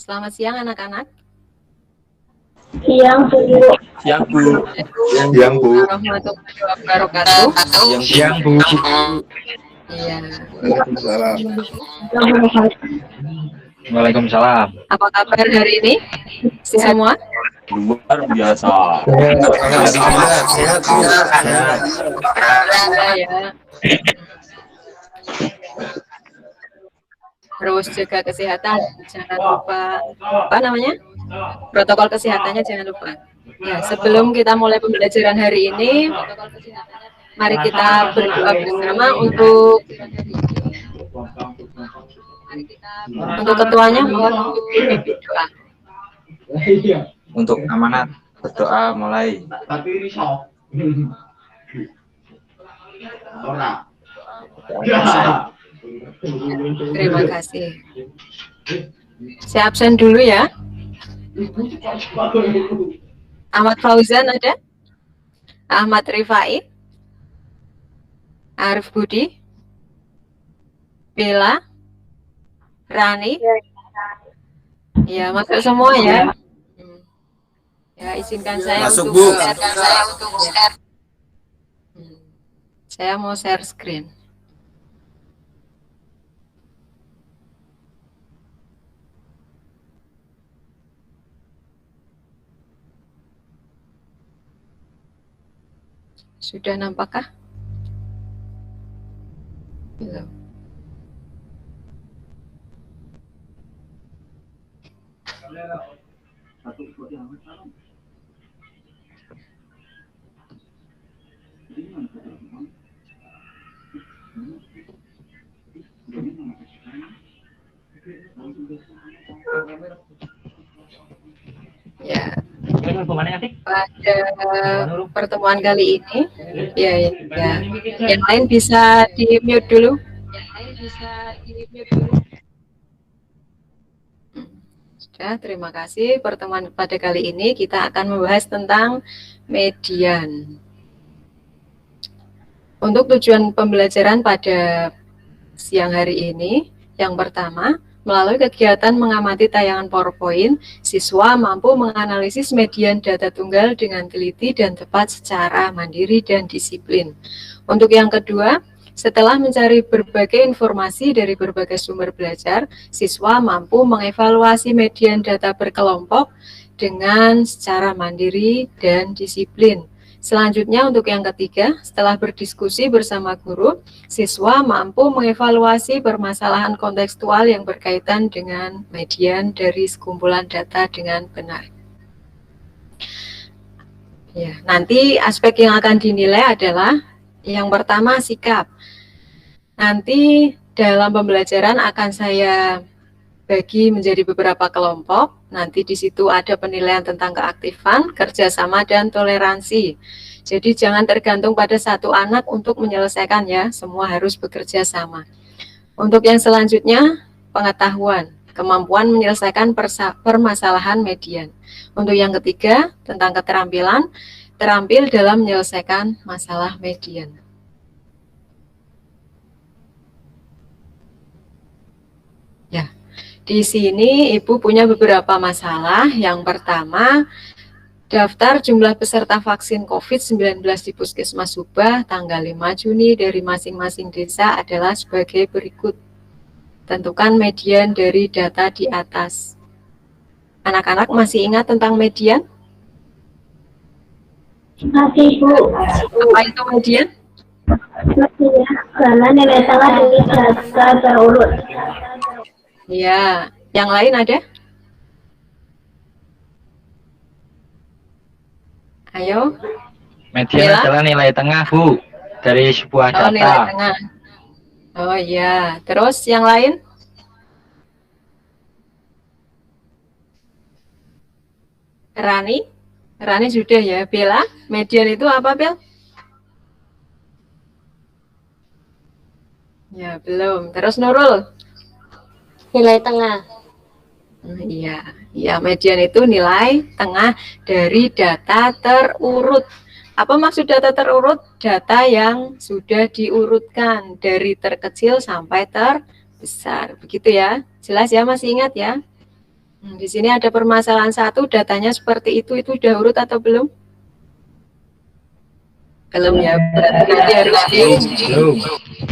Selamat siang anak-anak. Siang, Bu. Siang, Bu. Siang, Bu. Warahmatullahi wabarakatuh. Siang, Bu. Iya. Waalaikumsalam. Waalaikumsalam. Apa kabar hari ini? Semua? Luar biasa. Sehat. Ya. Terus jaga kesehatan, jangan lupa protokol kesehatannya jangan lupa. Ya, sebelum kita mulai pembelajaran hari ini, mari kita berdoa bersama untuk ketuanya, mohon doa. Untuk amanat berdoa mulai. Terima kasih. Saya absen dulu ya. Ahmad Fauzan ada? Ahmad Rifai? Arif Budi? Bella? Rani? Ya, masuk semua ya. Ya, izinkan saya Masuk, untuk Bu. share. Saya mau share screen. Sudah nampakkah? Belum. Ya. Pada pertemuan kali ini, ya. Yang lain bisa di mute dulu. Sudah, terima kasih. Pertemuan pada kali ini kita akan membahas tentang median. Untuk tujuan pembelajaran pada siang hari ini, yang pertama, melalui kegiatan mengamati tayangan PowerPoint, siswa mampu menganalisis median data tunggal dengan teliti dan tepat secara mandiri dan disiplin. Untuk yang kedua, setelah mencari berbagai informasi dari berbagai sumber belajar, siswa mampu mengevaluasi median data berkelompok dengan secara mandiri dan disiplin. Selanjutnya untuk yang ketiga, setelah berdiskusi bersama guru, siswa mampu mengevaluasi permasalahan kontekstual yang berkaitan dengan median dari sekumpulan data dengan benar. Ya, nanti aspek yang akan dinilai adalah yang pertama sikap. Nanti dalam pembelajaran akan saya bagi menjadi beberapa kelompok. Nanti di situ ada penilaian tentang keaktifan, kerjasama, dan toleransi. Jadi jangan tergantung pada satu anak untuk menyelesaikan ya, semua harus bekerja sama. Untuk yang selanjutnya, pengetahuan, kemampuan menyelesaikan permasalahan median. Untuk yang ketiga, tentang keterampilan, terampil dalam menyelesaikan masalah median. Ya. Di sini Ibu punya beberapa masalah. Yang pertama, daftar jumlah peserta vaksin COVID-19 di Puskesmas Subah tanggal 5 Juni dari masing-masing desa adalah sebagai berikut. Tentukan median dari data di atas. Anak-anak masih ingat tentang median? Masih, Bu. Apa itu median? Masih ya, karena nilai tengah dari data terurut. Ya, yang lain ada? Ayo. Median Bella? adalah nilai tengah, Bu, dari sebuah data. Oh, nilai tengah. Oh iya, terus yang lain? Rani? Rani sudah ya. Bella, median itu apa, Bel? Ya, belum. Terus Nurul? Nilai tengah. Iya, ya median itu nilai tengah dari data terurut. Apa maksud data terurut? Data yang sudah diurutkan dari terkecil sampai terbesar. Begitu ya. Jelas ya, masih ingat ya? Di sini ada permasalahan 1, datanya seperti itu udah urut atau belum? Belum ya, berarti nanti harus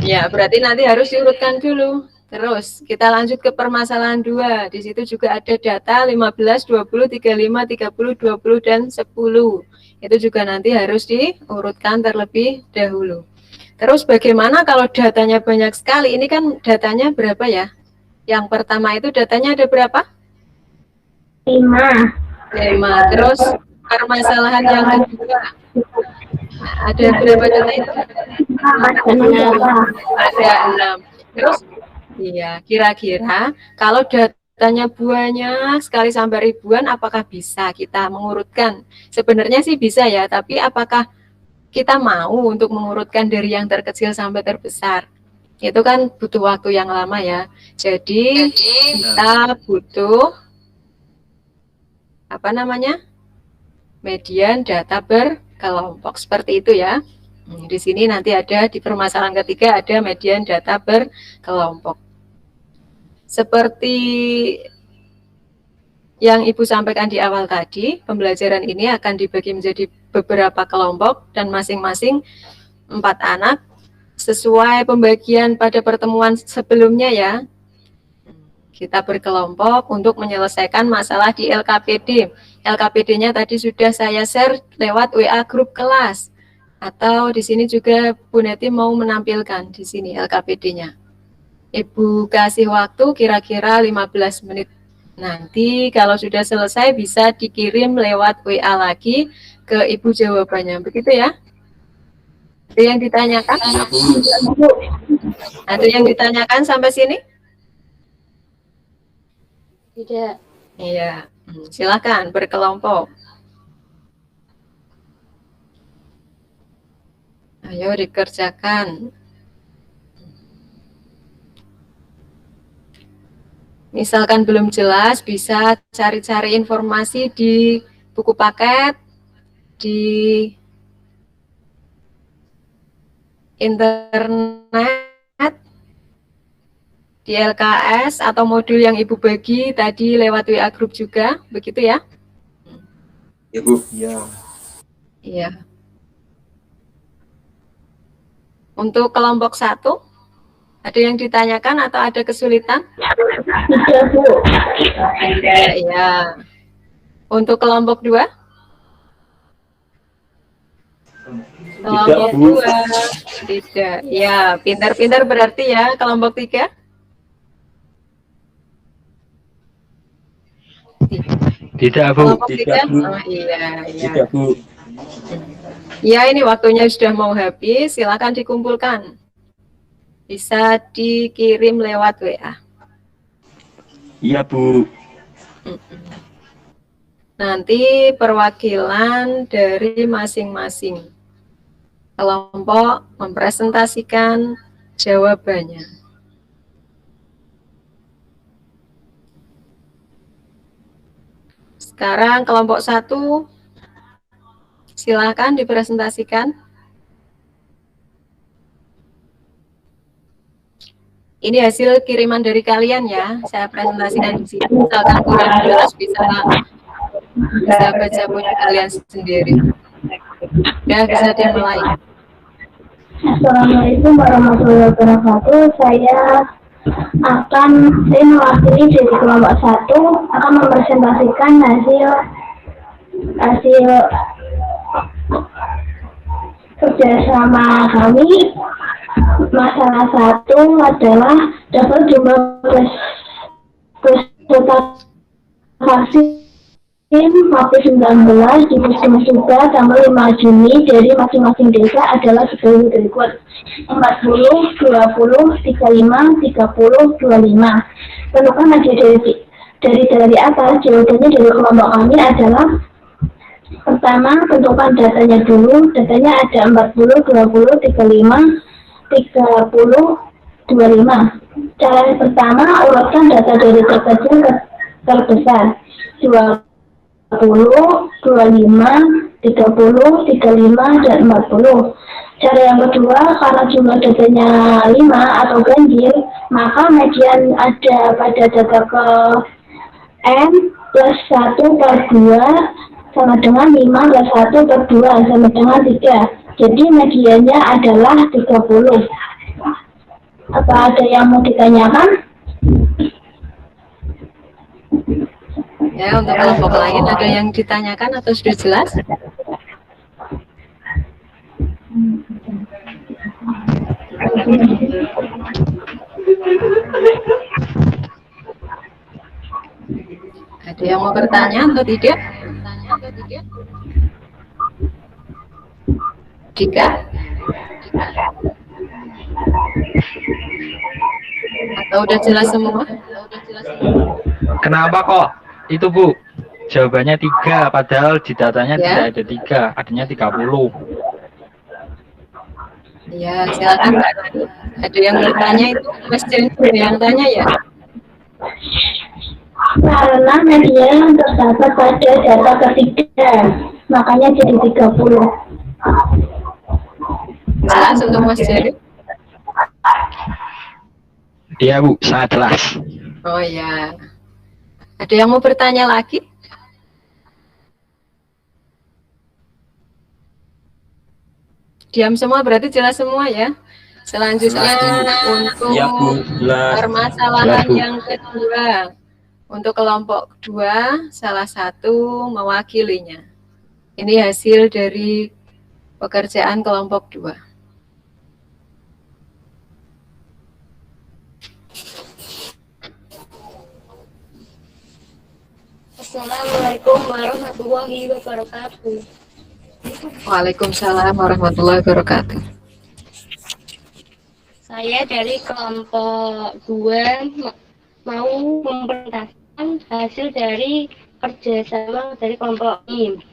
ya, berarti nanti harus diurutkan dulu. Terus kita lanjut ke permasalahan 2. Di situ juga ada data 15, 20, 35, 30, 20 dan 10. Itu juga nanti harus diurutkan terlebih dahulu. Terus bagaimana kalau datanya banyak sekali? Ini kan datanya berapa ya? Yang pertama itu datanya ada berapa? 5. Terus permasalahan yang kedua ada berapa data itu? Ada 6. Terus iya, kira-kira kalau datanya banyak sekali sampai ribuan, apakah bisa kita mengurutkan? Sebenarnya sih bisa ya, tapi apakah kita mau untuk mengurutkan dari yang terkecil sampai terbesar? Itu kan butuh waktu yang lama ya. Jadi kita butuh apa namanya? Median data berkelompok seperti itu ya. Di sini nanti ada di permasalahan ketiga ada median data berkelompok. Seperti yang Ibu sampaikan di awal tadi, pembelajaran ini akan dibagi menjadi beberapa kelompok dan masing-masing 4 anak sesuai pembagian pada pertemuan sebelumnya ya. Kita berkelompok untuk menyelesaikan masalah di LKPD. LKPD-nya tadi sudah saya share lewat WA grup kelas. Atau di sini juga Bu Neti mau menampilkan di sini LKPD-nya. Ibu kasih waktu kira-kira 15 menit. Nanti kalau sudah selesai bisa dikirim lewat WA lagi ke Ibu jawabannya. Begitu ya? Ada yang ditanyakan? Ada yang ditanyakan sampai sini? Tidak. Iya. Silakan berkelompok. Ayo dikerjakan. Misalkan belum jelas, bisa cari-cari informasi di buku paket, di internet, di LKS, atau modul yang Ibu bagi tadi lewat WA Group juga, begitu ya? Ibu. Iya. Iya. Untuk kelompok 1, ada yang ditanyakan atau ada kesulitan? Tidak, Bu. Iya. Untuk kelompok 2? Kelompok 2. Tidak. Ya, pintar-pintar berarti ya. Kelompok 3? Tidak, Bu. Kelompok 3? Oh, iya, iya. Tidak, Bu. Ya, ini waktunya sudah mau habis. Silakan dikumpulkan. Bisa dikirim lewat WA. Iya, Bu. Nanti perwakilan dari masing-masing kelompok mempresentasikan jawabannya. Sekarang kelompok 1, silakan dipresentasikan. Ini hasil kiriman dari kalian ya, saya presentasikan di sini. Misalkan kurang jelas bisa baca punya kalian sendiri. Ya, bisa dimulai. Assalamualaikum warahmatullahi wabarakatuh. Saya mewakili dari kelompok 1 akan mempresentasikan hasil kerjasama kami. Masalah 1 adalah dapat jumlah peserta vaksin COVID-19 di Puskesmas Suba tanggal 5 Juni dari masing-masing desa adalah sebagai berikut: 40, 20, 35, 30, 25. Tentukan aja dari atas. Jawabannya dari kelompok kami adalah: pertama, tentukan datanya dulu. Datanya ada 40, 20, 35, 30, 25. Cara yang pertama, urutkan data dari terkecil ke terbesar. 20, 25, 30, 35, dan 40. Cara yang kedua, karena jumlah datanya 5 atau ganjil, maka median ada pada data N plus 1/2 sama dengan 5 plus 1/2 sama dengan 3. Jadi mediannya adalah 30. Apa ada yang mau ditanyakan? Ya, untuk kelompok lain ada yang ditanyakan atau sudah jelas? Ada yang mau bertanya atau tidak? Jika atau udah jelas semua? Kenapa kok itu Bu? Jawabannya 3, padahal di datanya Ya. tidak ada 3, adanya 30. Ya, silakan Mbak. Ada yang bertanya itu Mas Jensen yang tanya ya? Karena median terdapat pada data ketiga, makanya jadi 30. Jelas untuk Mas Jensen? Iya Bu, sangat jelas. Oh ya. Ada yang mau bertanya lagi? Diam semua berarti jelas semua ya. Selanjutnya untuk Iya Bu, jelas. permasalahan Jelas, Bu. yang kedua. Untuk kelompok 2, salah satu mewakilinya. Ini hasil dari pekerjaan kelompok 2. Assalamualaikum warahmatullahi wabarakatuh. Waalaikumsalam warahmatullahi wabarakatuh. Saya dari kelompok 2 mau memperlihatkan hasil dari kerjasama dari kelompok ini.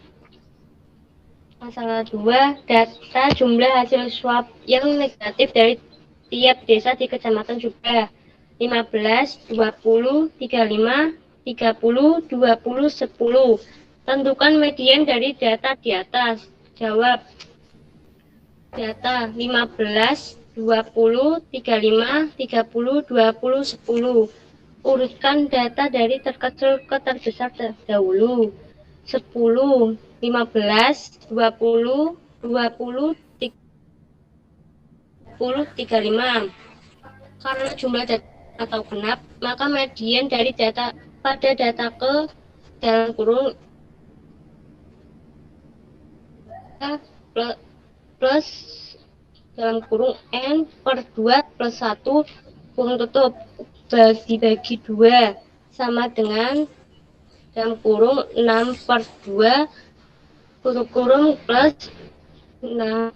Masalah 2, data jumlah hasil swab yang negatif dari tiap desa di kecamatan juga 15, 20, 35, 30, 20, 10. Tentukan median dari data di atas. Jawab. Data 15, 20, 35, 30, 20, 10. Urutkan data dari terkecil ke terbesar terdahulu. 10, 15, 20, 20, 30, 35. Karena jumlah data atau genap, maka median dari data pada data ke dalam kurung plus dalam kurung N per 2 plus 1 kurung tutup dibagi 2 sama dengan dalam kurung 6 per 2 tutup kurung plus 6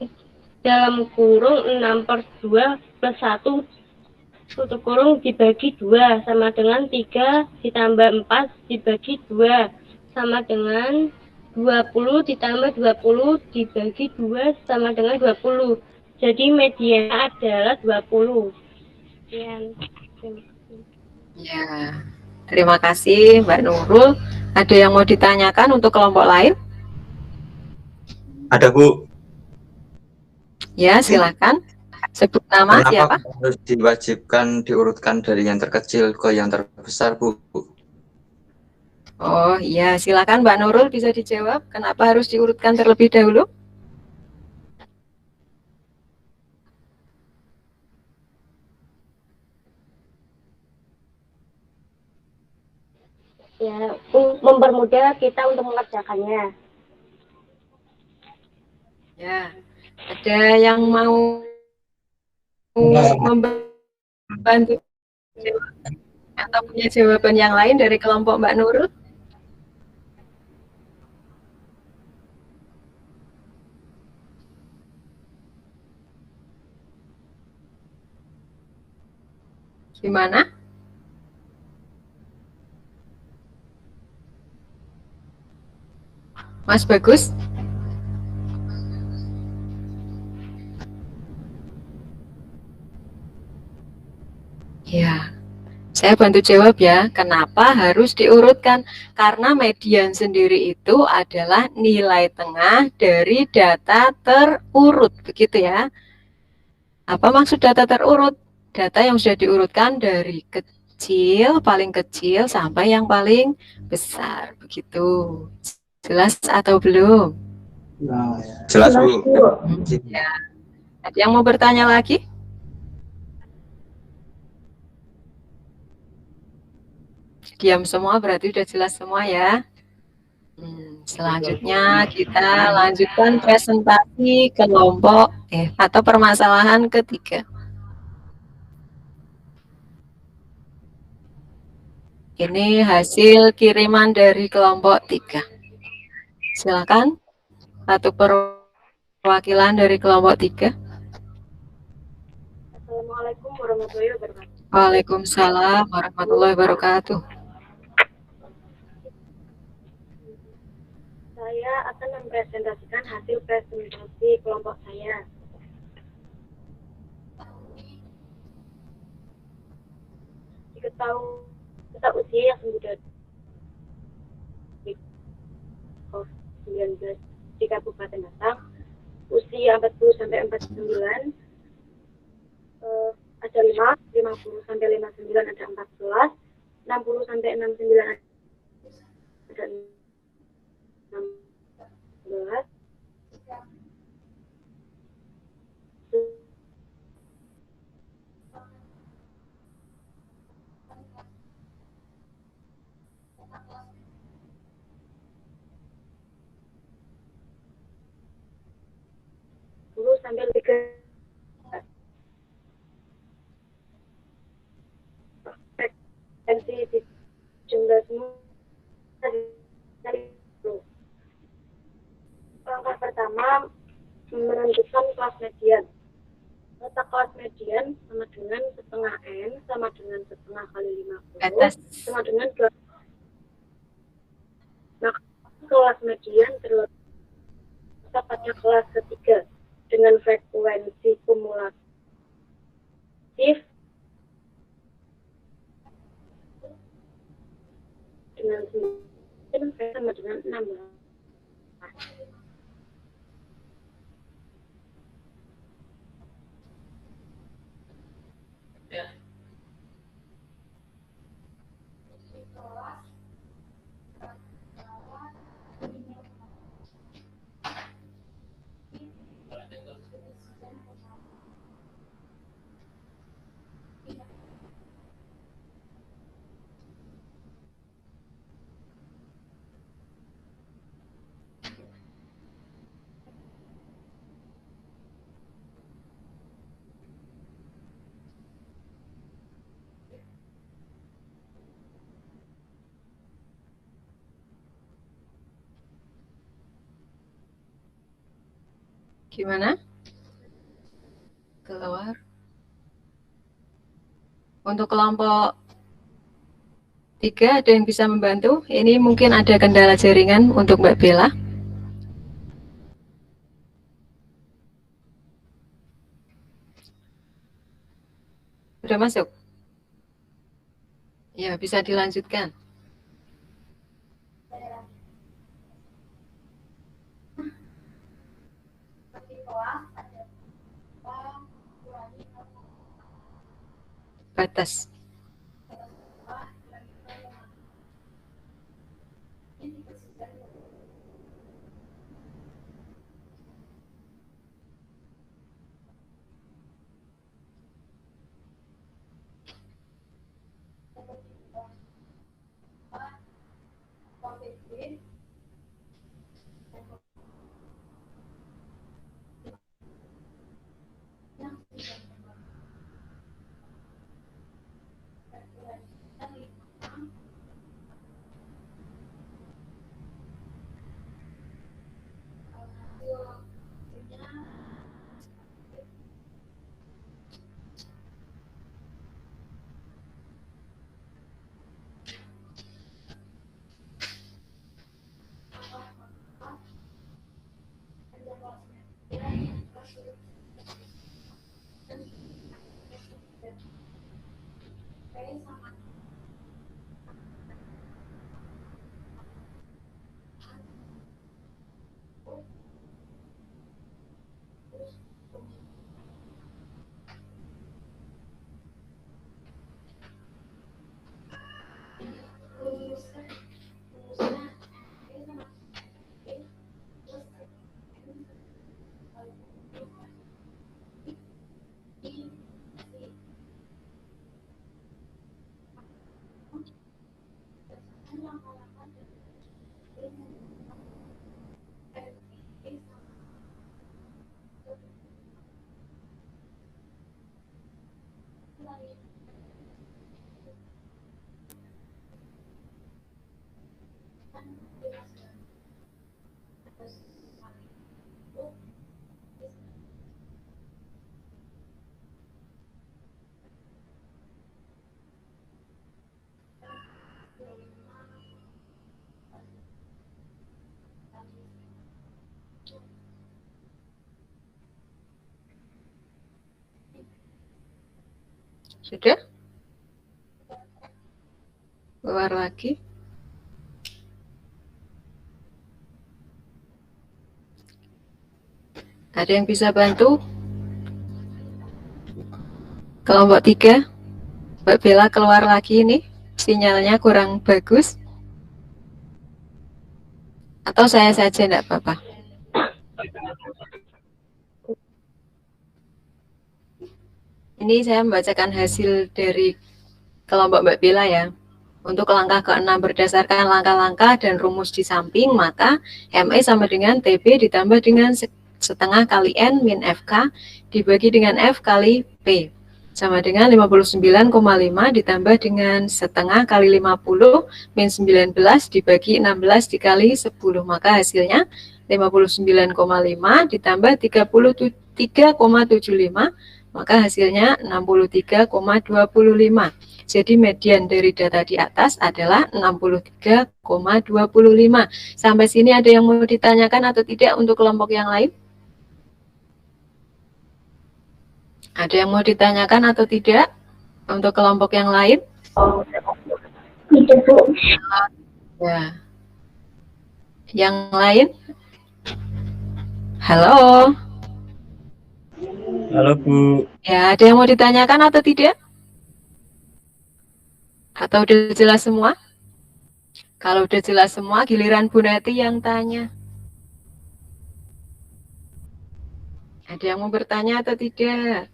dalam kurung 6 per 2 plus 1 tutup kurung dibagi 2 sama dengan 3 ditambah 4 dibagi 2 sama dengan 20 ditambah 20 dibagi 2 sama dengan 20. Jadi mediannya adalah 20. Sekian. Ya, terima kasih Mbak Nurul. Ada yang mau ditanyakan untuk kelompok lain? Ada Bu. Ya, silakan. Sebut nama siapa? Kenapa harus diwajibkan diurutkan dari yang terkecil ke yang terbesar Bu? Oh iya, silakan Mbak Nurul bisa dijawab. Kenapa harus diurutkan terlebih dahulu? Ya, mempermudah kita untuk mengerjakannya. Ya, ada yang mau membantu atau punya jawaban yang lain dari kelompok Mbak Nurul? Gimana? Mas Bagus? Ya, saya bantu jawab ya. Kenapa harus diurutkan? Karena median sendiri itu adalah nilai tengah dari data terurut, begitu ya. Apa maksud data terurut? Data yang sudah diurutkan dari kecil sampai yang paling besar. Begitu. Jelas atau belum? Jelas, Bu. Ya. Ada yang mau bertanya lagi? Diam semua berarti sudah jelas semua ya. Selanjutnya kita lanjutkan presentasi kelompok atau permasalahan ketiga. Ini hasil kiriman dari kelompok 3. Silakan, satu perwakilan dari kelompok 3. Assalamualaikum warahmatullahi wabarakatuh. Waalaikumsalam warahmatullahi wabarakatuh. Saya akan mempresentasikan hasil presentasi kelompok saya. Diketahui usia yang sudah COVID-19 di Kabupaten Batang, usia 40 sampai 49, ada 50 sampai 59 ada 14, 60 sampai 69 ada 16, 10 sampai 3 frekuensi di jumlah semua dari 10. Langkah pertama menentukan kelas median. Letak kelas median sama dengan setengah N sama dengan setengah kali 50 sama dengan 2. Maka kelas median terletak pada kelas ketiga dengan frekuensi kumulatif dengan 9 sama dengan 16. Gimana? Keluar. Untuk kelompok 3 ada yang bisa membantu? Ini mungkin ada kendala jaringan untuk Mbak Bella. Sudah masuk? Ya, bisa dilanjutkan. Batas. Sudah? Keluar lagi. Ada yang bisa bantu? Kelompok 3, Mbak Bella keluar lagi ini. Sinyalnya kurang bagus. Atau saya saja, enggak apa-apa. Ini saya membacakan hasil dari kelompok Mbak Bella ya. Untuk langkah ke-6 berdasarkan langkah-langkah dan rumus di samping, maka ME sama dengan TB ditambah dengan setengah kali N min FK dibagi dengan F kali P. Sama dengan 59,5 ditambah dengan setengah kali 50 min 19 dibagi 16 dikali 10. Maka hasilnya 59,5 ditambah 33,75. Maka hasilnya 63,25. Jadi median dari data di atas adalah 63,25. Sampai sini ada yang mau ditanyakan atau tidak untuk kelompok yang lain? Ada yang mau ditanyakan atau tidak untuk kelompok yang lain? Tidak, Bu. Ya. Yang lain? Halo? Halo Bu. Ya, ada yang mau ditanyakan atau tidak? Atau udah jelas semua? Kalau udah jelas semua, giliran Bu Nati yang tanya. Ada yang mau bertanya atau tidak?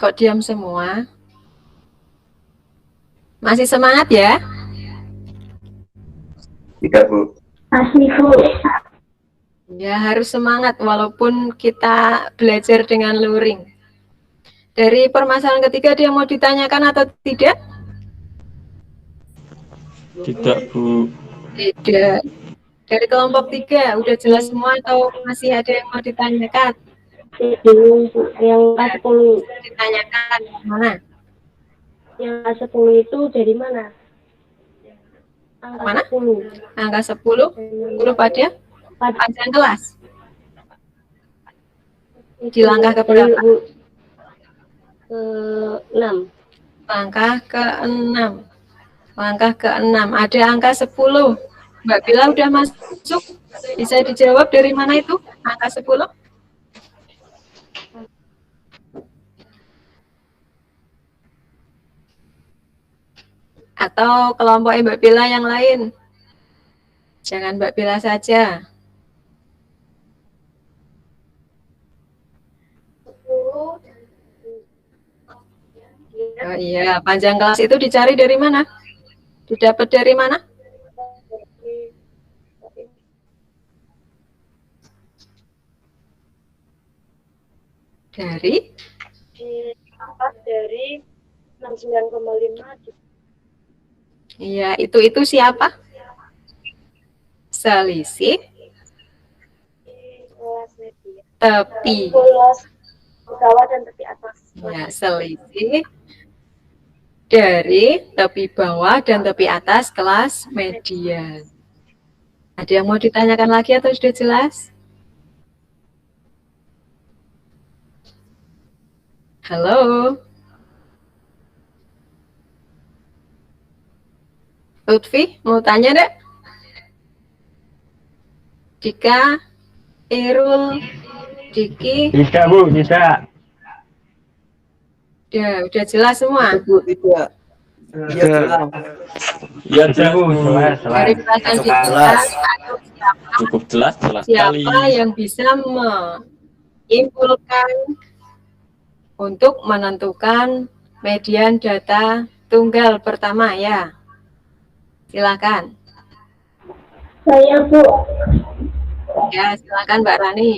Kok diam semua? Masih semangat ya? Tidak, Bu. Masih, Bu. Ya, harus semangat walaupun kita belajar dengan luring. Dari permasalahan ketiga, ada yang mau ditanyakan atau tidak? Tidak Bu. Tidak. Dari kelompok 3, udah jelas semua atau masih ada yang mau ditanyakan? Bingung, Bu. Yang ke-10. Ditanyakan mana? Yang ke-10 itu dari mana? Angka Mana? 10. Angka 10, 10 pada panjang kelas. Di langkah keberapa? Ke-6. Langkah ke-6. Langkah ke-6. Ada angka 10. Mbak Bila udah masuk? Bisa dijawab dari mana itu? Angka 10? Atau kelompok Mbak Bila yang lain? Jangan Mbak Bila saja. Oh iya, panjang kelas itu dicari dari mana? Didapat dari mana? Dari? Diangkat dari 69,5 Iya, itu siapa? Selisih kelas media. tepi. Kelas bawah dan tepi atas. Ya, selisih dari tepi bawah dan tepi atas kelas median. Ada yang mau ditanyakan lagi atau sudah jelas? Halo? Lutfi, mau tanya dek? Dika, Irul, Diki, Tidak Bu, tidak. udah jelas semua. Bu, tidak. Iya, jelas. Ya tidak Bu, jelas. Dari perasaan Dika, jelas. atau siapa, Cukup jelas sekali. siapa yang bisa menyimpulkan untuk menentukan median data tunggal pertama ya? Silakan. Saya, Bu. Ya, silakan Mbak Rani.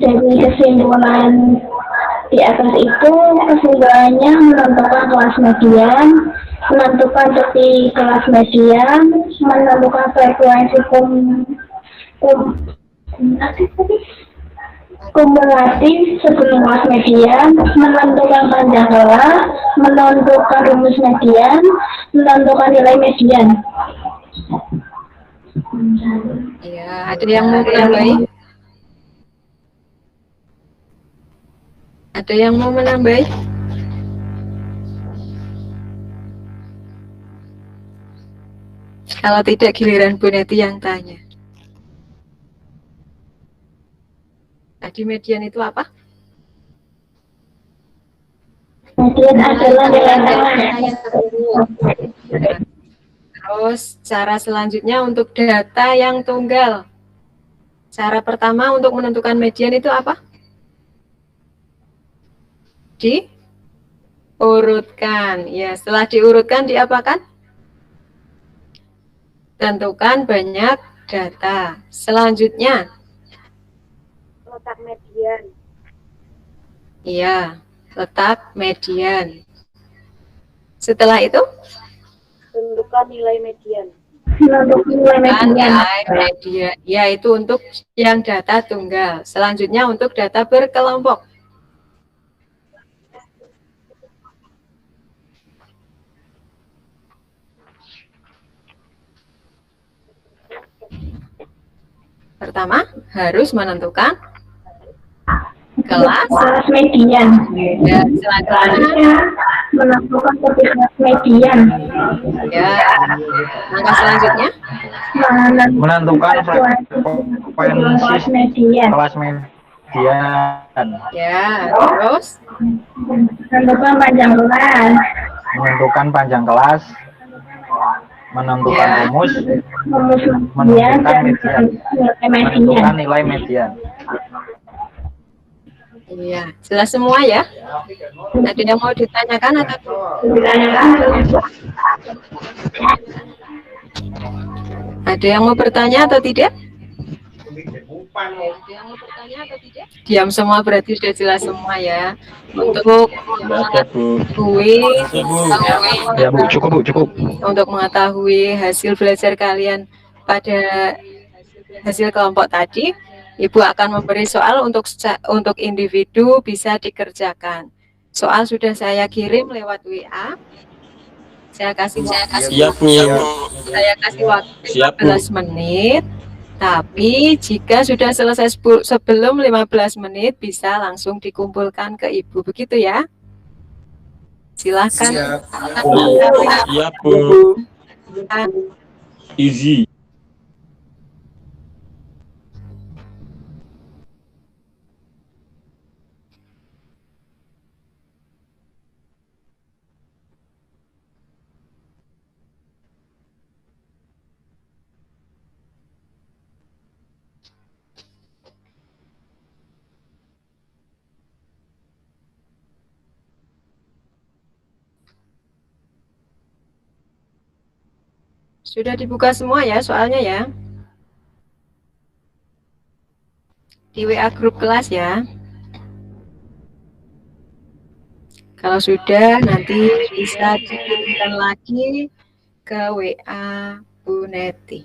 Dari kesimpulan di atas itu, kesimpulannya menentukan kelas median, menentukan tepi kelas median, menentukan frekuensi kumulatif sebelum kelas median, menentukan panjang kelas, menentukan rumus median, menentukan nilai median. Ya, ada yang mau menambahi? Ada yang mau menambahi? Kalau tidak, giliran Bu Neti yang tanya. Tadi median itu apa? Median adalah nilai tengah. Terus cara selanjutnya untuk data yang tunggal. Cara pertama untuk menentukan median itu apa? Diurutkan. Ya, setelah diurutkan diapakan? Tentukan banyak data. Selanjutnya, letak median. iya, letak median. Setelah itu, Tentukan nilai median. tentukan nilai median. Ya, itu untuk yang data tunggal. Selanjutnya untuk data berkelompok. Pertama, harus menentukan kelas median. dan selanjutnya Menentukan kelas median. ya, langkah selanjutnya Menentukan frekuensi median. kelas median. ya, terus Menentukan panjang kelas. Menentukan panjang kelas. Menentukan Ya. rumus. Rumus Menentukan median. median. Menentukan nilai median. iya, jelas semua ya. Ada yang mau ditanyakan atau ada yang mau bertanya atau tidak? Diam semua berarti sudah jelas semua ya. Untuk mengetahui Ya Bu, cukup. untuk mengetahui hasil belajar kalian pada hasil kelompok tadi, Ibu akan memberi soal untuk individu bisa dikerjakan. Soal sudah saya kirim lewat WA. Saya kasih waktu 15 menit. Tapi jika sudah selesai sebelum 15 menit bisa langsung dikumpulkan ke Ibu, begitu ya? Silakan. Siap, Bu. Easy. Sudah dibuka semua ya soalnya ya? Di WA grup kelas ya. Kalau sudah nanti bisa dikirimkan lagi ke WA Bu Neti.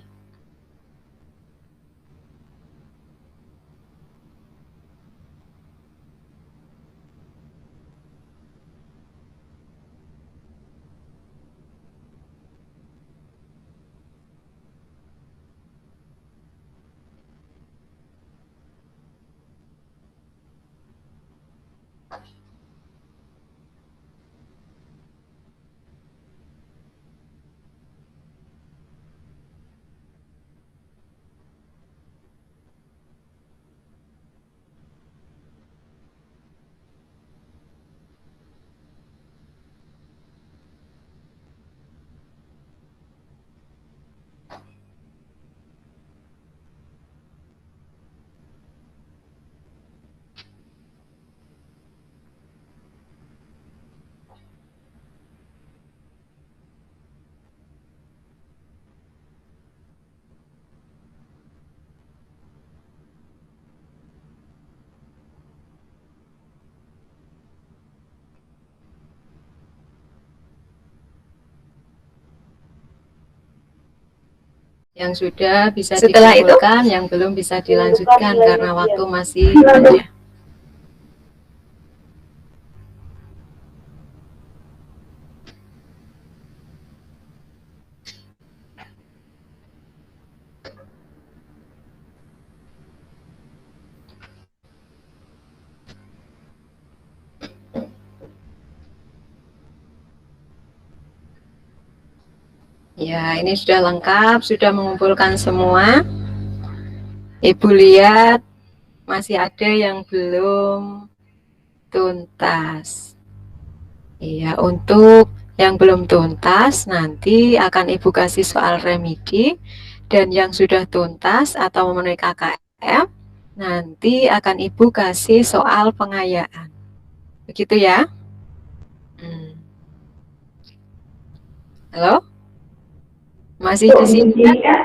Yang sudah bisa dikumpulkan, yang belum bisa dilanjutkan karena waktu masih banyak. Ya, ini sudah lengkap, sudah mengumpulkan semua. Ibu lihat masih ada yang belum tuntas. Iya, untuk yang belum tuntas nanti akan Ibu kasih soal remedi, dan yang sudah tuntas atau memenuhi KKM nanti akan Ibu kasih soal pengayaan. Begitu ya? Halo? Masih di sini kan?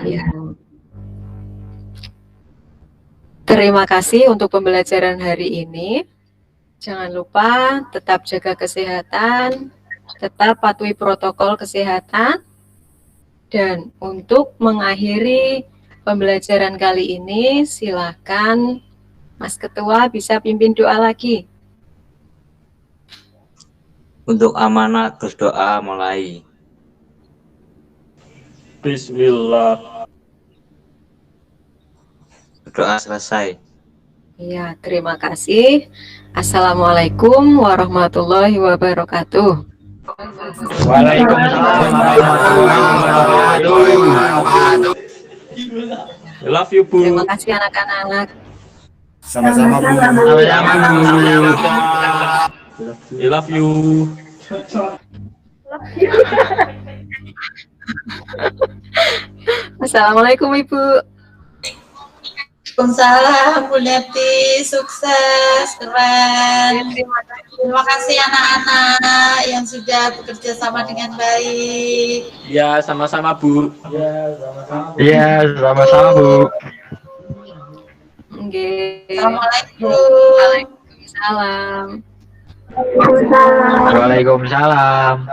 Iya. Terima kasih untuk pembelajaran hari ini. Jangan lupa tetap jaga kesehatan, tetap patuhi protokol kesehatan, dan untuk mengakhiri pembelajaran kali ini, silakan Mas Ketua bisa pimpin doa lagi. Untuk amanah berdoa mulai. Bismillah. Berdoa selesai. Ya, terima kasih. Assalamualaikum warahmatullahi wabarakatuh. Waalaikumsalam warahmatullahi wabarakatuh. I love you, Bu. Terima kasih anak-anak. Sama-sama, Bu. I love you. Assalamualaikum Ibu. Waalaikumsalam, Bu Neti, sukses, keren. Terima kasih anak-anak yang sudah bekerja sama dengan baik. Ya, sama-sama, Bu. Iya, sama-sama, Bu. Oke. Assalamualaikum. Waalaikumsalam. Waalaikumsalam.